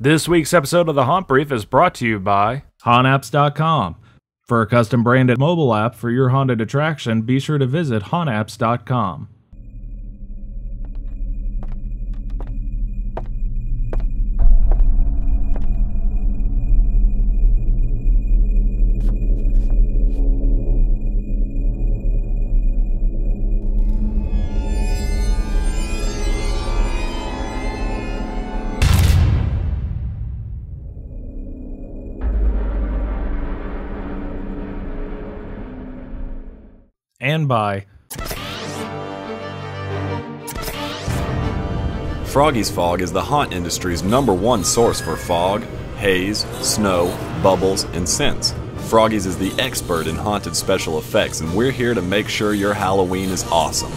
This week's episode of the Haunt Brief is brought to you by HauntApps.com. For a custom branded mobile app for your haunted attraction, be sure to visit HauntApps.com. And by Froggy's Fog is the haunt industry's #1 source for fog, haze, snow, bubbles, and scents. Froggy's is the expert in haunted special effects, and we're here to make sure your Halloween is awesome.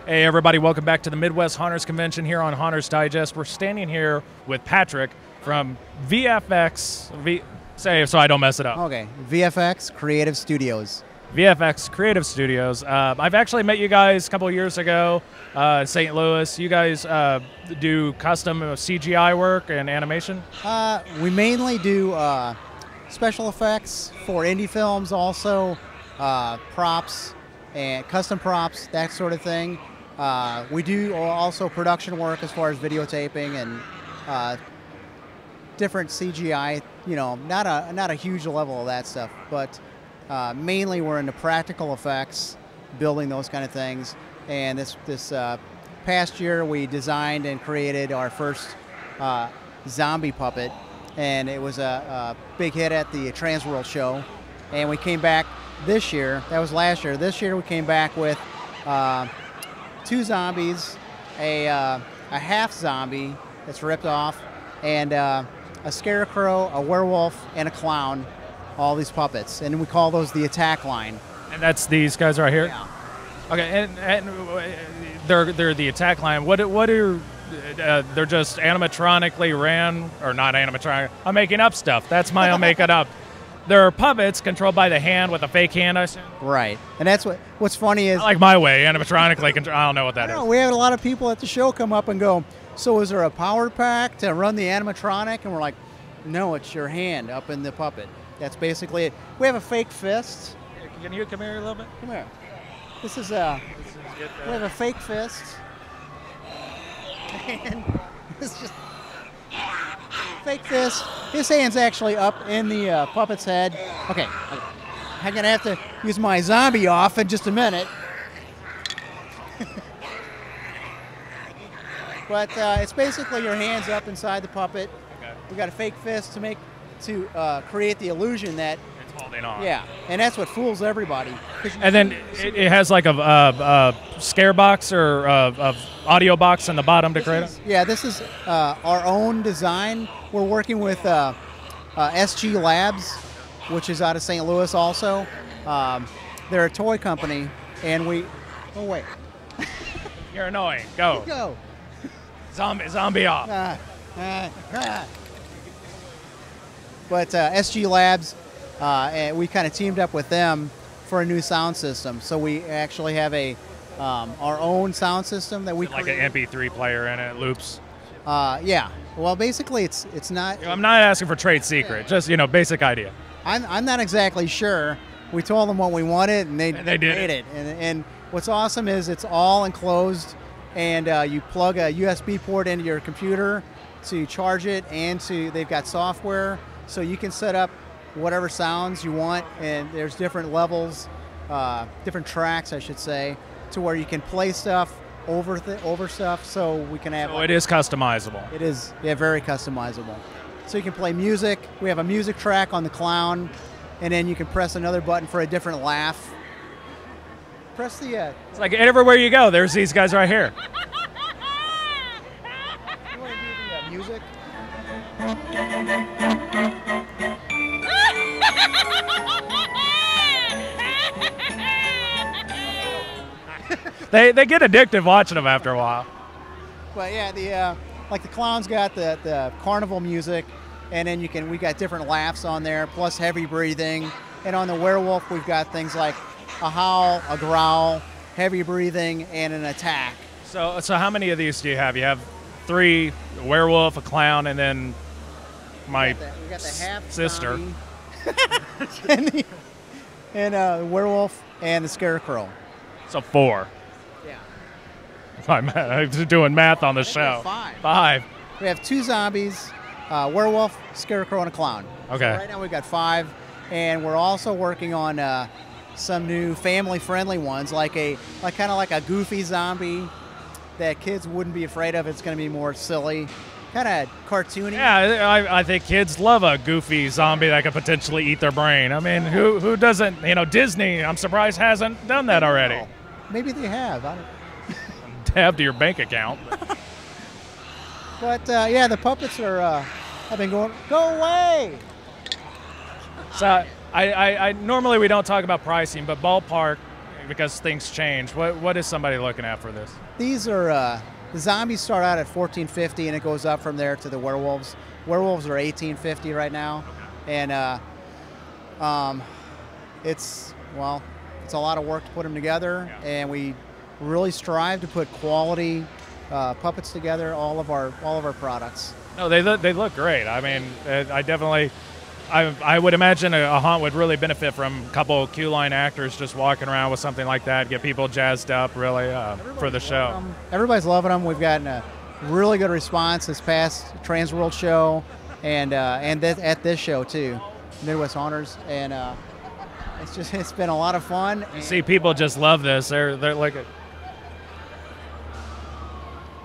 Hey everybody, welcome back to the Midwest Haunters Convention here on Haunters Digest. We're standing here with Patrick from VFX, say it so I don't mess it up. Okay, VFX Creative Studios. VFX Creative Studios. I've actually met you guys a couple of years ago in St. Louis. You guys do custom CGI work and animation? We mainly do special effects for indie films, also props and custom props, that sort of thing. We do also production work as far as videotaping and different CGI. You know, not a huge level of that stuff, but mainly we're into practical effects, building those kind of things. And this past year, we designed and created our first zombie puppet, and it was a big hit at the Transworld show. And we came back this year. That was last year. This year, we came back with 2 zombies, a half zombie that's ripped off, and a scarecrow, a werewolf, and a clown. All these puppets, and we call those the attack line. And that's these guys right here? Yeah. Okay, and they're the attack line. What are they're just animatronically ran, or not animatronic? I'm making up stuff. That's my I'm making up. They're puppets controlled by the hand with a fake hand, I assume? Right, and that's what's funny is... I like my way, animatronically control. I don't know what that is. We had a lot of people at the show come up and go, so is there a power pack to run the animatronic? And we're like, no, it's your hand up in the puppet. That's basically it. We have a fake fist. Can you come here a little bit? Come here. This is good, we have a fake fist. And it's just fake fist. His hand's actually up in the puppet's head. Okay, I'm gonna have to use my zombie off in just a minute. But it's basically your hands up inside the puppet. Okay. We got a fake fist to create the illusion that it's holding on. Yeah, and that's what fools everybody. And then it has like a scare box or a audio box on the bottom to create it? Yeah, this is our own design. We're working with SG Labs which is out of St. Louis also. They're a toy company, and we. Oh wait. You're annoying. Go. Go. Zombie off. But SG Labs, and we kind of teamed up with them for a new sound system. So we actually have our own sound system that we Like created. an MP3 player in it, loops. Yeah. Well, basically, it's not. I'm not asking for trade secret, just basic idea. I'm not exactly sure. We told them what we wanted, and they did it. And what's awesome is it's all enclosed, and you plug a USB port into your computer to charge it, and they've got software, so you can set up whatever sounds you want, and there's different levels, different tracks, I should say, to where you can play stuff over stuff, so we can have. So it is customizable. It is, yeah, very customizable. So you can play music. We have a music track on the clown, and then you can press another button for a different laugh. Press the. It's like everywhere you go, there's these guys right here. You want to do the music? They get addictive watching them after a while. But yeah, like the clown's got the carnival music, and then we got different laughs on there, plus heavy breathing. And on the werewolf, we've got things like a howl, a growl, heavy breathing, and an attack. So how many of these do you have? You have 3, a werewolf, a clown, and then my We got the half sister. zombie, and the werewolf and the scarecrow. So 4. Yeah. I'm doing math on the show. 5. 5. We have 2 zombies, werewolf, scarecrow, and a clown. Okay. So right now we've got 5, and we're also working on some new family-friendly ones, like kind of like a goofy zombie that kids wouldn't be afraid of. It's going to be more silly, kind of cartoony. Yeah, I think kids love a goofy zombie that could potentially eat their brain. I mean, who doesn't? Disney, I'm surprised, hasn't done that already. Oh, maybe they have. I don't. Tab to your bank account. But yeah, the puppets are. I've been going. Go away. So I normally we don't talk about pricing, but ballpark, because things change. What is somebody looking at for this? These are the zombies start out at $14.50, and it goes up from there to the werewolves. Werewolves are $18.50 right now, and it's a lot of work to put them together, and we really strive to put quality puppets together. All of our products. No, they look great. I mean, I would imagine a haunt would really benefit from a couple of Q-line actors just walking around with something like that, get people jazzed up really for the show. Everybody's loving them. We've gotten a really good response this past Trans World show, and at this show too, Midwest Haunters, and it's been a lot of fun. See, people just love this. They're like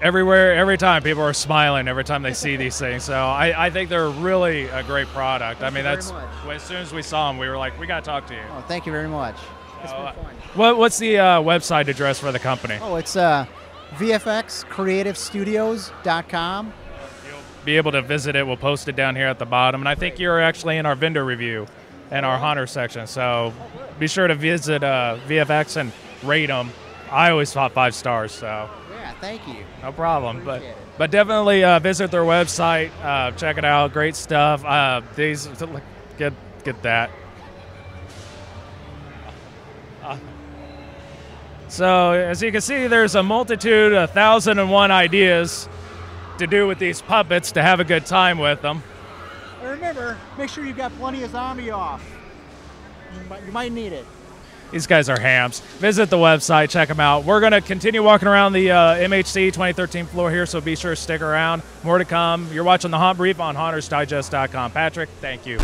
everywhere, every time people are smiling every time they see these things. So I think they're really a great product. I mean, Thank you very much. as soon as we saw them, we were like, we got to talk to you. Oh, thank you very much. It's been fun. What's the website address for the company? Oh, it's VFXCreativeStudios.com. You'll be able to visit it. We'll post it down here at the bottom. And I think you're actually in our vendor review in our Haunter section. So be sure to visit VFX and rate them. I always thought 5 stars. So Yeah, thank you. no problem. Appreciate it. But definitely visit their website. Check it out. Great stuff. These get that. So as you can see, there's a multitude, 1,001 ideas to do with these puppets to have a good time with them. And remember, make sure you've got plenty of zombie off. You might need it. These guys are hams. Visit the website, check them out. We're going to continue walking around the MHC 2013 floor here, so be sure to stick around. More to come. You're watching the Haunt Brief on HauntersDigest.com. Patrick, thank you.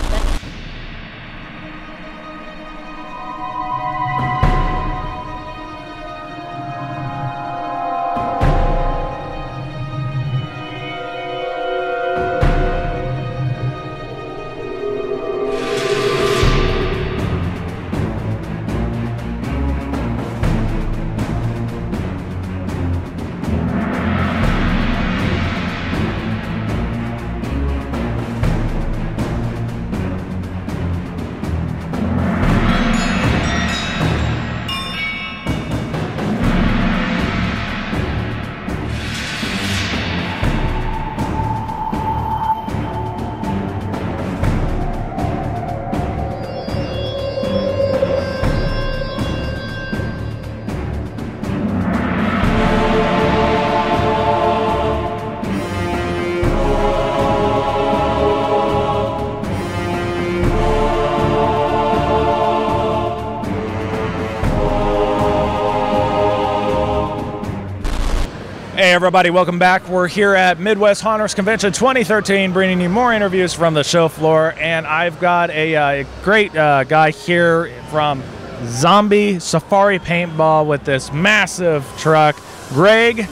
Hey everybody, welcome back. We're here at Midwest Haunters Convention 2013, bringing you more interviews from the show floor, and I've got a great guy here from Zombie Safari Paintball with this massive truck. Greg,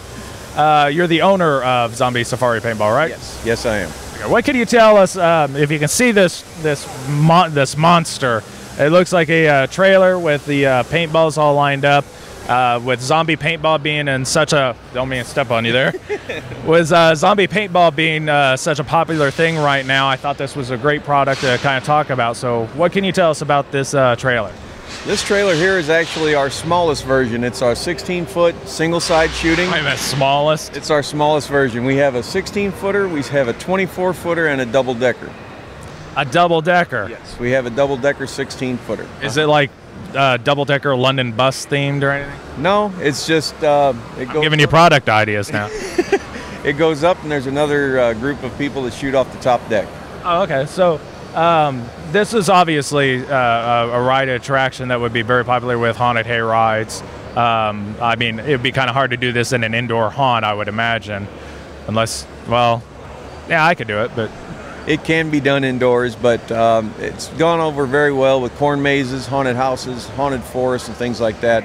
you're the owner of Zombie Safari Paintball, right? Yes I am. Okay, what can you tell us, if you can see this monster? It looks like a trailer with the paintballs all lined up. With zombie paintball being in such a, don't mean to step on you there, with zombie paintball being such a popular thing right now, I thought this was a great product to kind of talk about. So what can you tell us about this trailer? This trailer here is actually our smallest version. It's our 16-foot single-side shooting. I'm the smallest? It's our smallest version. We have a 16-footer, we have a 24-footer, and a double-decker. A double-decker? Yes, we have a double-decker 16-footer. Is it like double-decker London bus themed or anything? No, it's just I'm giving you product ideas now. It goes up and there's another group of people that shoot off the top deck. Oh, okay. So this is obviously a ride attraction that would be very popular with haunted hay rides. I mean, it'd be kind of hard to do this in an indoor haunt, I would imagine, unless, well, yeah, I could do it, but it can be done indoors, but it's gone over very well with corn mazes, haunted houses, haunted forests, and things like that.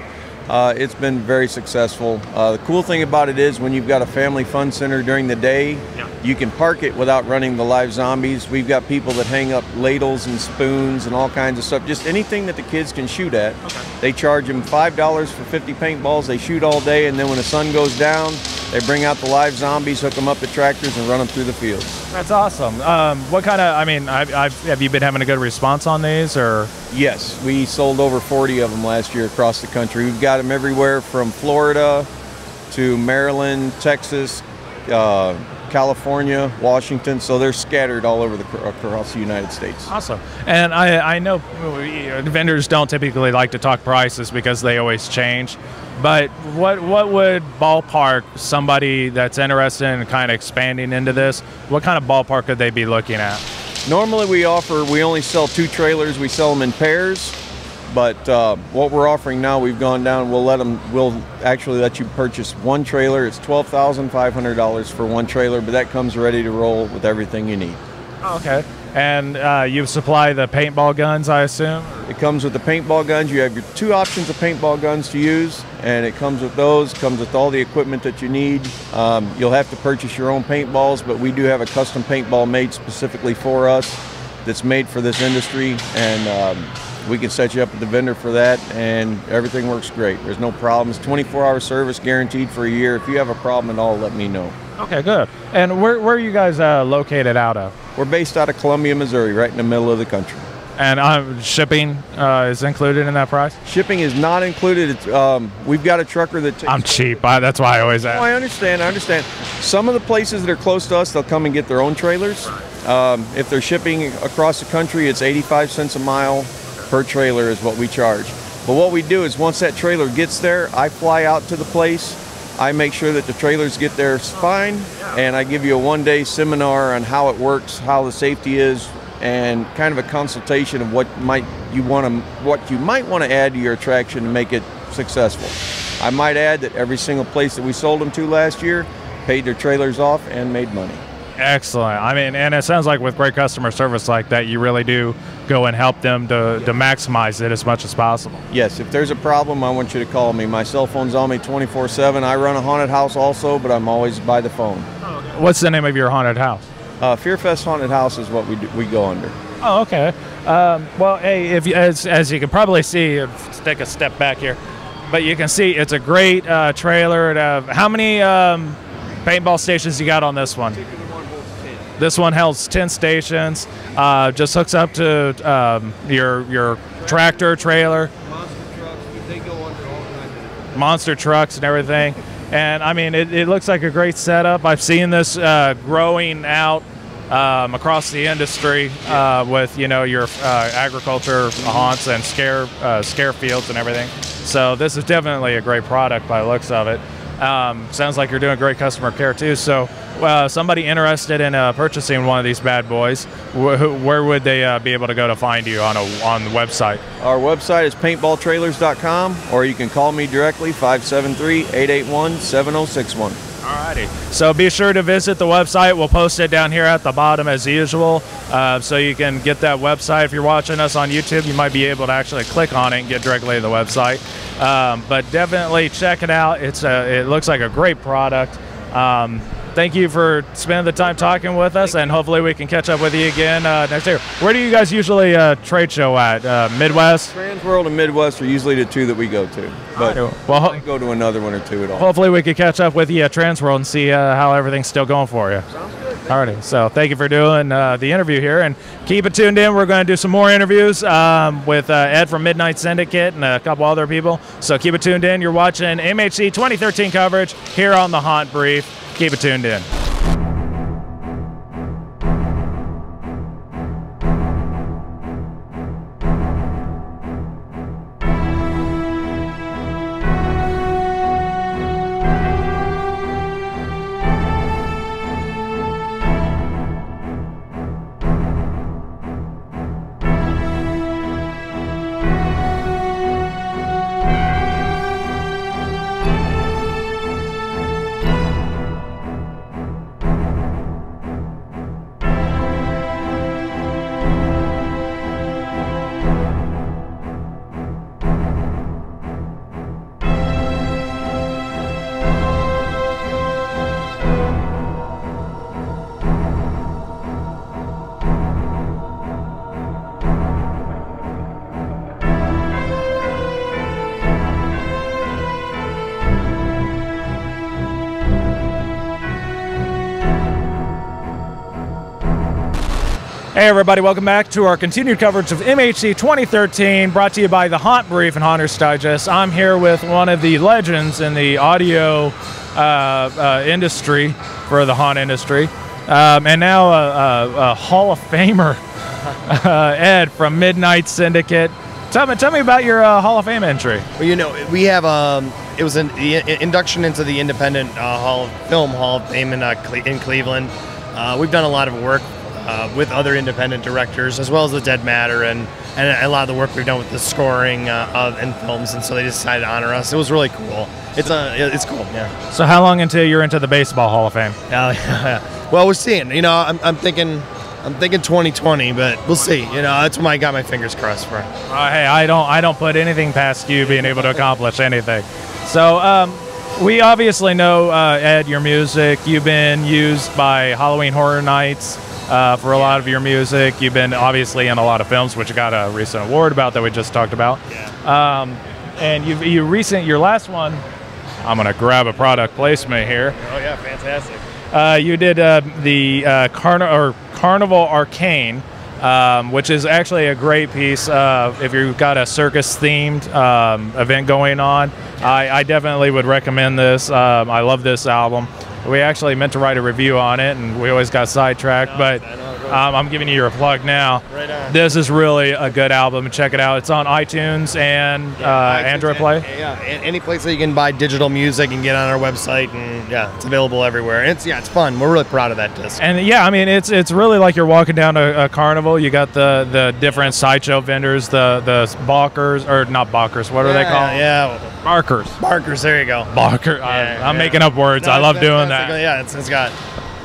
It's been very successful. The cool thing about it is when you've got a family fun center during the day, you can park it without running the live zombies. We've got people that hang up ladles and spoons and all kinds of stuff, just anything that the kids can shoot at. Okay. They charge them $5 for 50 paintballs. They shoot all day, and then when the sun goes down, they bring out the live zombies, hook them up to tractors, and run them through the fields. That's awesome. What kind of, I mean, have you been having a good response on these, or? Yes, we sold over 40 of them last year across the country. We've got them everywhere from Florida to Maryland, Texas, California, Washington, so they're scattered all over across the United States. Awesome. And I know vendors don't typically like to talk prices because they always change, but what would ballpark somebody that's interested in kind of expanding into this, what kind of ballpark could they be looking at? Normally we only sell 2 trailers. We sell them in pairs, but what we're offering now, we've gone down, we'll actually let you purchase 1 trailer. It's $12,500 for 1 trailer, but that comes ready to roll with everything you need. Oh, okay. And you supply the paintball guns, I assume? It comes with the paintball guns. You have your 2 options of paintball guns to use, and it comes with those, comes with all the equipment that you need. You'll have to purchase your own paintballs, but we do have a custom paintball made specifically for us that's made for this industry, and we can set you up with the vendor for that, and everything works great. There's no problems. 24-hour service guaranteed for a year. If you have a problem at all, let me know. Okay, good. And where are you guys located out of? We're based out of Columbia, Missouri, right in the middle of the country. And shipping is included in that price? Shipping is not included. It's, we've got a trucker that takes... I'm cheap. That's why I always ask. Oh, I understand. Some of the places that are close to us, they'll come and get their own trailers. If they're shipping across the country, it's 85 cents a mile per trailer is what we charge. But what we do is once that trailer gets there, I fly out to the place. I make sure that the trailers get there fine, and I give you a 1-day seminar on how it works, how the safety is, and kind of a consultation of what you might want to add to your attraction to make it successful. I might add that every single place that we sold them to last year paid their trailers off and made money. Excellent. I mean, and it sounds like with great customer service like that, you really do go and help them to maximize it as much as possible. Yes, if there's a problem, I want you to call me. My cell phone's on me 24/7. I run a haunted house also, but I'm always by the phone. Oh, okay. What's the name of your haunted house? Fearfest Haunted House is what we go under. Oh, okay. Well, hey, if you, as you can probably see, let's take a step back here, but you can see it's a great trailer. How many paintball stations you got on this one? This one holds 10 stations. Just hooks up to your tractor trailer. Monster trucks, they go under all kinds of monster trucks and everything. And I mean, it looks like a great setup. I've seen this growing out across the industry with your agriculture haunts and scare fields and everything. So this is definitely a great product by the looks of it. Sounds like you're doing great customer care too. So somebody interested in purchasing one of these bad boys, where would they be able to go to find you on the website? Our website is paintballtrailers.com, or you can call me directly, 573-881-7061. Alrighty. So be sure to visit the website. We'll post it down here at the bottom as usual. So you can get that website. If you're watching us on YouTube, you might be able to actually click on it and get directly to the website. But definitely check it out. It looks like a great product. Thank you for spending the time talking with us, and hopefully we can catch up with you again next year. Where do you guys usually trade show at? Midwest? Transworld and Midwest are usually the two that we go to, but well, we go to another one or two at all. Hopefully we could catch up with you at Transworld and see how everything's still going for you. Sounds good. Alrighty, so thank you for doing the interview here, and keep it tuned in. We're going to do some more interviews with Ed from Midnight Syndicate and a couple other people. So keep it tuned in. You're watching MHC 2013 coverage here on the Haunt Brief. Keep it tuned in. Hey everybody, welcome back to our continued coverage of MHC 2013, brought to you by the Haunt Brief and Haunters Digest. I'm here with one of the legends in the audio industry, for the haunt industry, and now a Hall of Famer, Ed from Midnight Syndicate. Tell me about your Hall of Fame entry. Well, you know, we have it was an induction into the Independent Film Hall of Fame in Cleveland. We've done a lot of work with other independent directors, as well as the Dead Matter, and a lot of the work we've done with the scoring in films, and so they decided to honor us. It was really cool. It's cool, yeah. So how long until you're into the Baseball Hall of Fame? Well, we're seeing. You know, I'm thinking 2020, but we'll see. You know, that's what I got my fingers crossed for. Hey, I don't put anything past you being able to accomplish anything. So we obviously know, Ed, your music. You've been used by Halloween Horror Nights for a lot of your music. You've been obviously in a lot of films, which you got a recent award about that we just talked about. Yeah. And your last one, I'm gonna grab a product placement here. Oh yeah, fantastic. You did the Carnival Arcane, which is actually a great piece. If you've got a circus-themed event going on, I definitely would recommend this. I love this album. We actually meant to write a review on it, and we always got sidetracked, but I'm giving you your plug now. Right on. This is really a good album. Check it out. It's on iTunes and Android Play. Yeah, any place that you can buy digital music and get on our website, and yeah, it's available everywhere. And it's fun. We're really proud of that disc. And yeah, I mean, it's really like you're walking down a carnival. You got the different sideshow vendors, the balkers, or not balkers. What are they called? Yeah, barkers. There you go. Barker. I'm making up words. I love doing that. Yeah, it's got.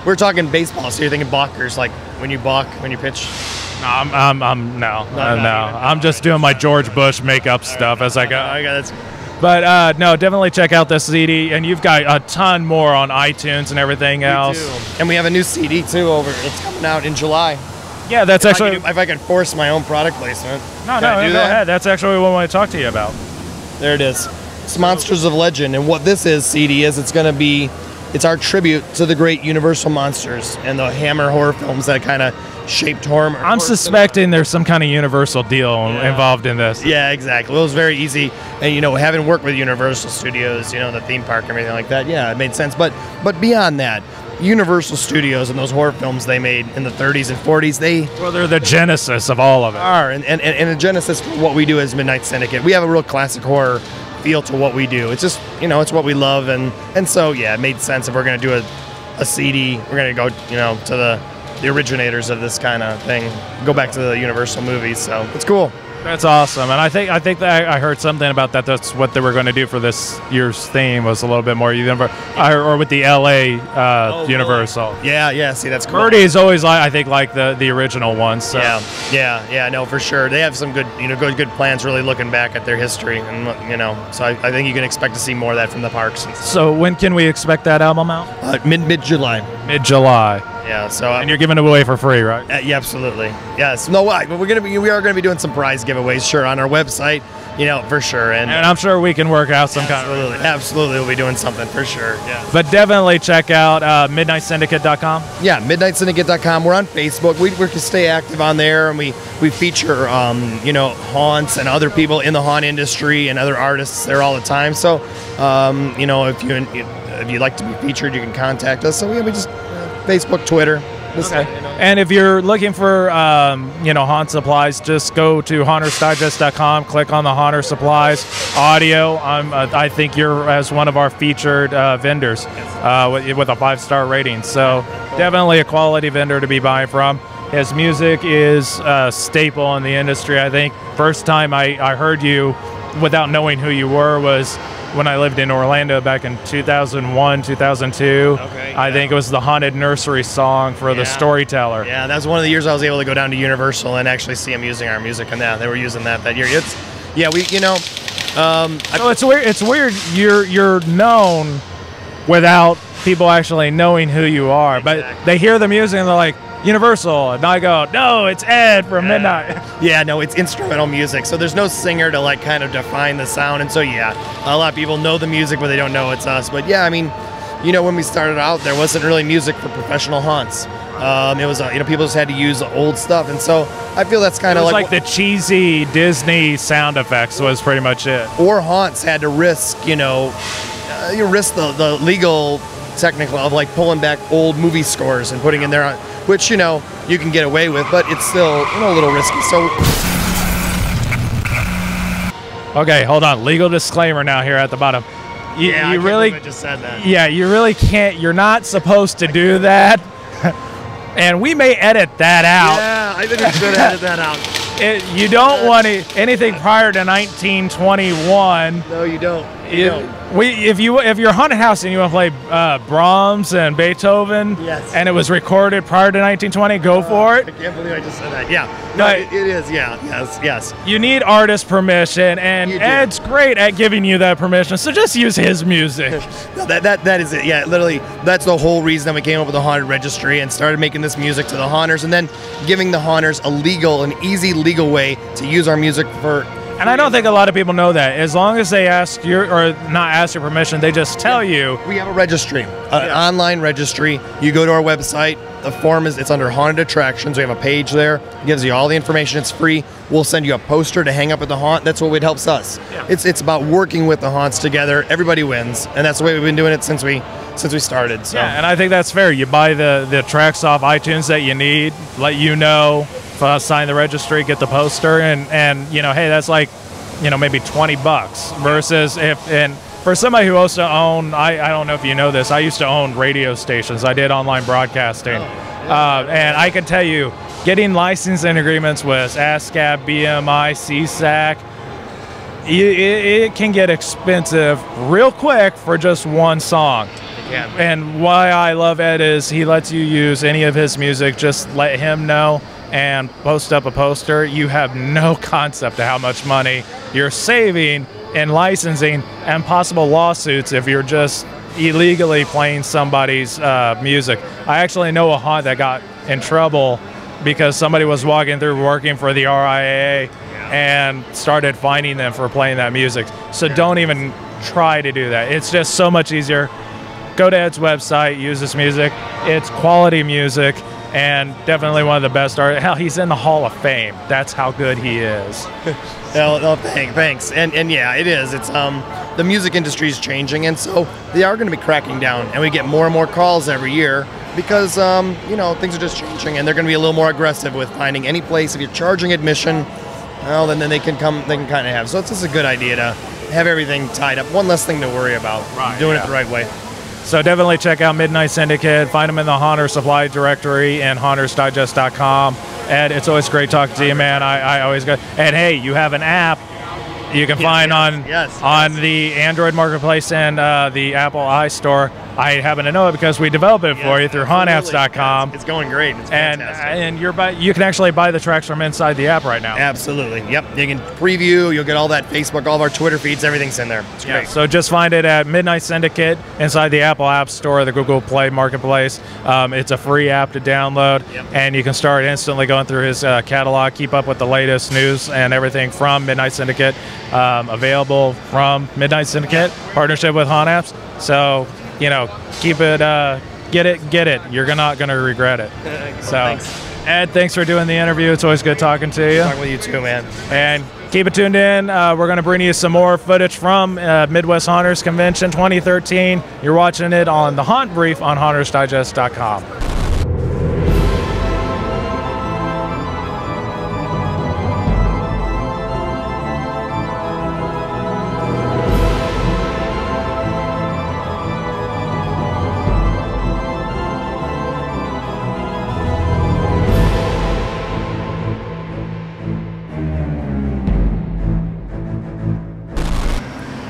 We're talking baseball, so you're thinking balkers, like when you pitch. No, I'm just doing my George Bush makeup stuff as I go. That's. But no, definitely check out this CD, and you've got a ton more on iTunes and everything else. And we have a new CD too. It's coming out in July. Yeah, that's if I can force my own product placement. No, go ahead. That's actually what I want to talk to you about. There it is. It's Monsters of Legend, and what this CD is, it's our tribute to the great Universal monsters and the Hammer horror films that kind of shaped horror. I'm suspecting there's some kind of Universal deal involved in this. Yeah, exactly. Well, it was very easy, and having worked with Universal Studios, the theme park and everything like that, yeah, it made sense. But beyond that, Universal Studios and those horror films they made in the 30s and 40s, they're the genesis of all of it. And the genesis for what we do as Midnight Syndicate. We have a real classic horror feel to what we do. It's just, it's what we love, and so yeah, it made sense if we're going to do a CD, we're going to go, to the originators of this kind of thing, go back to the Universal movies, so it's cool. That's awesome, and I think that I heard something about that. That's what they were going to do for this year's theme was a little bit more or with the LA Universal. Cool. Yeah. See, that's cool. Birdie is always I think like the original ones. So. Yeah. No, for sure. They have some good good plans. Really looking back at their history, and so I think you can expect to see more of that from the parks. So when can we expect that album out? Mid July. Mid-July. Yeah. So and you're giving it away for free, right? Yeah, absolutely. Yes. No, but we are gonna be doing some prize giveaways, sure, on our website. For sure. And I'm sure we can work out some kind of. Absolutely, we'll be doing something for sure. Yeah. But definitely check out MidnightSyndicate.com. Yeah, MidnightSyndicate.com. We're on Facebook. We can stay active on there, and we feature haunts and other people in the haunt industry and other artists there all the time. So, if you'd like to be featured, you can contact us. So we just Facebook, Twitter. Okay. And if you're looking for haunt supplies, just go to HauntersDigest.com, click on the Haunter Supplies audio. I think you're as one of our featured vendors with a 5-star rating. So definitely a quality vendor to be buying from. His music is a staple in the industry. I think first time I heard you without knowing who you were was when I lived in Orlando back in 2001, 2002. Okay, I think it was the Haunted Nursery song for the Storyteller. Yeah, that was one of the years I was able to go down to Universal and actually see them using our music, and they were using that year. So it's weird. You're known without people actually knowing who you are, but they hear the music and they're like, Universal, and I go, no, it's Ed from Midnight. Yeah, no, it's instrumental music, so there's no singer to kind of define the sound, and so a lot of people know the music, but they don't know it's us. But when we started out, there wasn't really music for professional haunts. It was people just had to use old stuff, and so I feel that's kind of like the cheesy Disney sound effects was pretty much it. Or haunts had to risk, risk the legal technical of pulling back old movie scores and putting in there, which you can get away with, but it's still a little risky. So okay, hold on, legal disclaimer now here at the bottom. You really I just said that. Yeah, you really can't. You're not supposed to do that, and we may edit that out. Yeah, I think we should edit that out. You don't want anything prior to 1921. No, you don't. If you're a haunted house and you want to play Brahms and Beethoven, and it was recorded prior to 1920, go for it. I can't believe I just said that. Yeah, no, it is. Yeah, yes. You need artist permission, and Ed's great at giving you that permission. So just use his music. No, that is it. Yeah, literally, that's the whole reason that we came up with the Haunted Registry and started making this music to the haunters, and then giving the haunters an easy legal way to use our music for. And I don't think a lot of people know that. As long as they ask not ask your permission, they just tell you. We have a registry, an online registry. You go to our website. The form it's under Haunted Attractions. We have a page there. It gives you all the information. It's free. We'll send you a poster to hang up at the haunt. That's what helps us. Yeah. It's about working with the haunts together. Everybody wins, and that's the way we've been doing it since we started. So. Yeah, and I think that's fair. You buy the tracks off iTunes that you need, let you know. Sign the registry, get the poster, and hey, that's maybe $20 versus and for somebody who used to own, I don't know if you know this, I used to own radio stations. I did online broadcasting, and I can tell you, getting licensing agreements with ASCAP, BMI, CSAC, it can get expensive real quick for just one song. Yeah. And why I love Ed is he lets you use any of his music, just let him know and post up a poster. You have no concept of how much money you're saving in licensing and possible lawsuits if you're just illegally playing somebody's music. I actually know a haunt that got in trouble because somebody was walking through working for the RIAA and started fining them for playing that music. So don't even try to do that. It's just so much easier. Go to Ed's website, use this music. It's quality music. And definitely one of the best artists. Hell, he's in the Hall of Fame. That's how good he is. Thanks. And yeah, it is. It's the music industry is changing, and so they are going to be cracking down. And we get more and more calls every year because things are just changing, and they're going to be a little more aggressive with finding any place. If you're charging admission, well, then they can come. They can kind of have. So it's just a good idea to have everything tied up. One less thing to worry about. Doing it the right way. So definitely check out Midnight Syndicate. Find them in the Haunter Supply directory and HauntersDigest.com. Ed, it's always great talking to you, man. I always go. And hey, you have an app you can find on the Android Marketplace and the Apple iStore. I happen to know it because we develop it for you through HauntApps.com. It's going great. It's fantastic. And you can actually buy the tracks from inside the app right now. Absolutely. Yep. You can preview. You'll get all that Facebook, all of our Twitter feeds. Everything's in there. It's great. So just find it at Midnight Syndicate inside the Apple App Store, the Google Play Marketplace. It's a free app to download, and you can start instantly going through his catalog, keep up with the latest news and everything from Midnight Syndicate. Available from Midnight Syndicate, partnership with HauntApps. So, keep it, get it. You're not going to regret it. So, thanks. Ed, thanks for doing the interview. It's always good talking to you. Talking with you too, man. And keep it tuned in. We're going to bring you some more footage from Midwest Haunters Convention 2013. You're watching it on the Haunt Brief on HauntersDigest.com.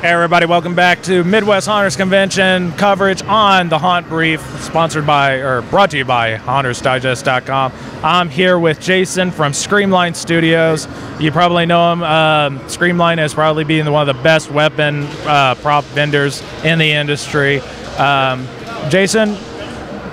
Hey everybody, welcome back to Midwest Haunters Convention coverage on the Haunt Brief, brought to you by HauntersDigest.com. I'm here with Jason from Screamline Studios. You probably know him. Screamline is probably being one of the best weapon prop vendors in the industry. Jason,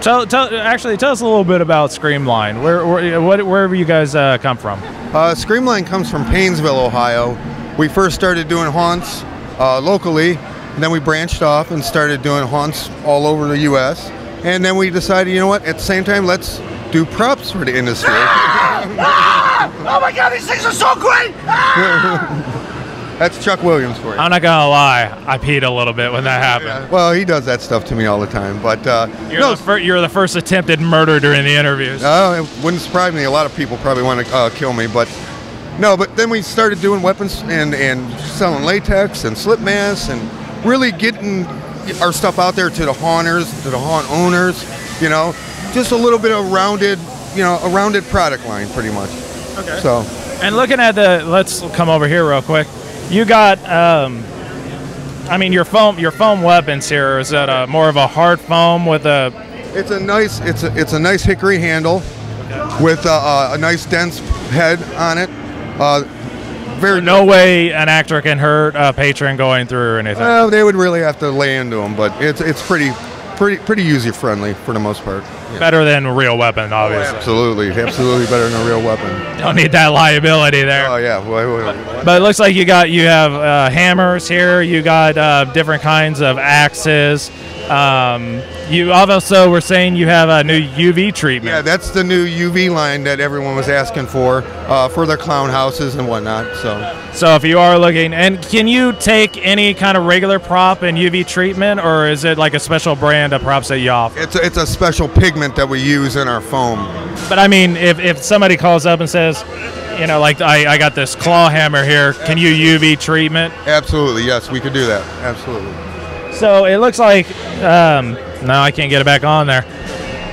tell us a little bit about Screamline. Where you guys come from? Screamline comes from Paynesville, Ohio. We first started doing haunts locally, and then we branched off and started doing haunts all over the U.S. And then we decided, you know what, at the same time, let's do props for the industry. Oh my God, these things are so great! That's Chuck Williams for you. I'm not gonna lie, I peed a little bit when that happened. Yeah. Well, he does that stuff to me all the time, but you're the first attempted murder during the interviews. It wouldn't surprise me. A lot of people probably want to kill me, but no. But then we started doing weapons and selling latex and slip masks and really getting our stuff out there to the haunters, to the haunt owners. Just a little bit of a rounded product line, pretty much. Okay. So. And looking at let's come over here real quick. You got, your foam weapons here. Is that more of a hard foam with a? It's a nice hickory handle, with a nice dense head on it. No way an actor can hurt a patron going through or anything. Well, they would really have to lay into them, but it's pretty user friendly for the most part. Yeah. Better than a real weapon, obviously. Oh, absolutely better than a real weapon. Don't need that liability there. Oh yeah. But it looks like you have hammers here. You got different kinds of axes. You also were saying you have a new UV treatment. Yeah, that's the new UV line that everyone was asking for their clown houses and whatnot. So if you are looking, and can you take any kind of regular prop and UV treatment, or is it like a special brand of props that you offer? It's a special pigment that we use in our foam. But I mean, if somebody calls up and says, like I got this claw hammer here, can you UV treatment? Absolutely, yes, we could do that. Absolutely. So it looks like, no, I can't get it back on there.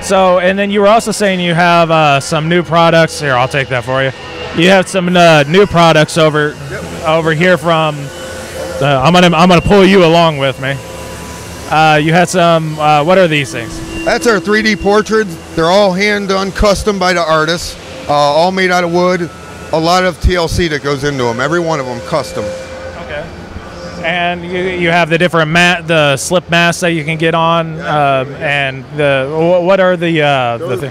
So, and then you were also saying you have some new products. Here, I'll take that for you. You have some new products over here from. I'm gonna pull you along with me. You had some. What are these things? That's our 3D portraits. They're all hand done, custom by the artists. All made out of wood. A lot of TLC that goes into them. Every one of them custom. Okay. And you have the different the slip masks that you can get on, and what are the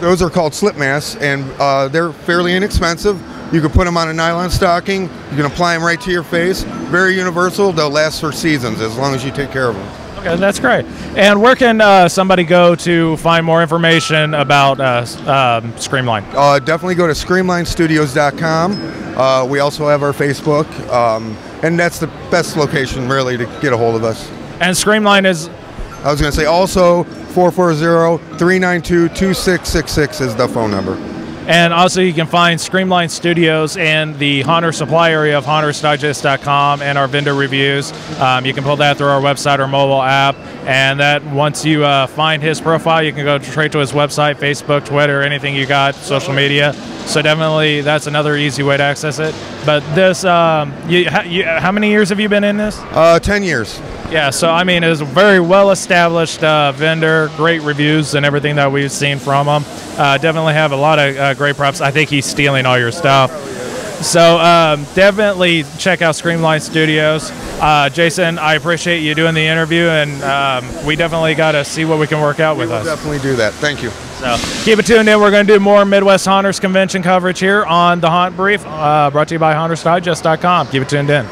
those are called slip masks, and they're fairly inexpensive. You can put them on a nylon stocking. You can apply them right to your face. Very universal. They'll last for seasons as long as you take care of them. Okay, that's great. And where can somebody go to find more information about Screamline? Definitely go to ScreamlineStudios.com. We also have our Facebook, and that's the best location really to get a hold of us. And Screamline is? I was going to say also 440-392-2666 is the phone number. And also you can find Streamline Studios in the Haunter supply area of HauntersDigest.com and our vendor reviews. You can pull that through our website or mobile app. And that once you find his profile, you can go straight to his website, Facebook, Twitter, anything you got, social media. So definitely that's another easy way to access it. But this, how many years have you been in this? 10 years. Yeah, so I mean, it's a very well-established vendor, great reviews and everything that we've seen from him. Definitely have a lot of great props. I think he's stealing all your stuff. So definitely check out Streamline Studios. Jason, I appreciate you doing the interview, and we definitely got to see what we can work out with us. Definitely do that. Thank you. So keep it tuned in. We're going to do more Midwest Haunters convention coverage here on the Haunt Brief, brought to you by HauntersDigest.com. Keep it tuned in.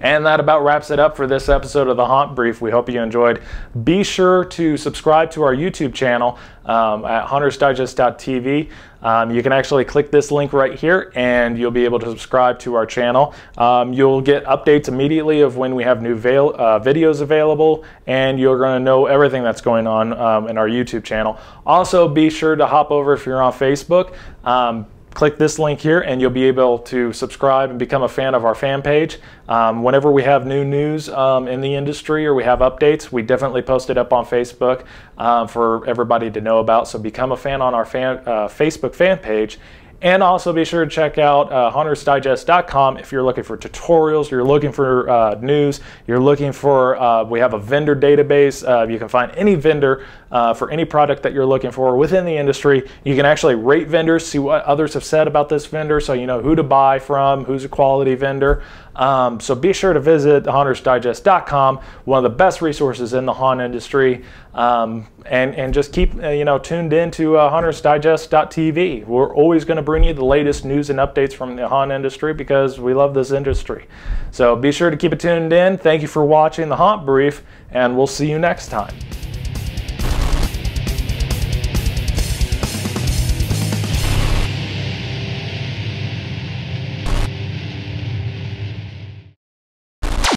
And that about wraps it up for this episode of the Haunt Brief. We hope you enjoyed. Be sure to subscribe to our YouTube channel at HauntersDigest.tv. You can actually click this link right here and you'll be able to subscribe to our channel. You'll get updates immediately of when we have new videos available, and you're going to know everything that's going on in our YouTube channel. Also, be sure to hop over if you're on Facebook. Click this link here and you'll be able to subscribe and become a fan of our fan page. Whenever we have new news in the industry or we have updates, we definitely post it up on Facebook for everybody to know about. So become a fan on our Facebook fan page. And also be sure to check out HauntersDigest.com if you're looking for tutorials, you're looking for news, you're looking for, we have a vendor database. You can find any vendor for any product that you're looking for within the industry. You can actually rate vendors, see what others have said about this vendor so you know who to buy from, who's a quality vendor. So be sure to visit HauntersDigest.com, one of the best resources in the haunt industry. And just keep tuned in to HauntersDigest.tv. We're always going to bring you the latest news and updates from the haunt industry because we love this industry. So be sure to keep it tuned in. Thank you for watching the Haunt Brief, and we'll see you next time.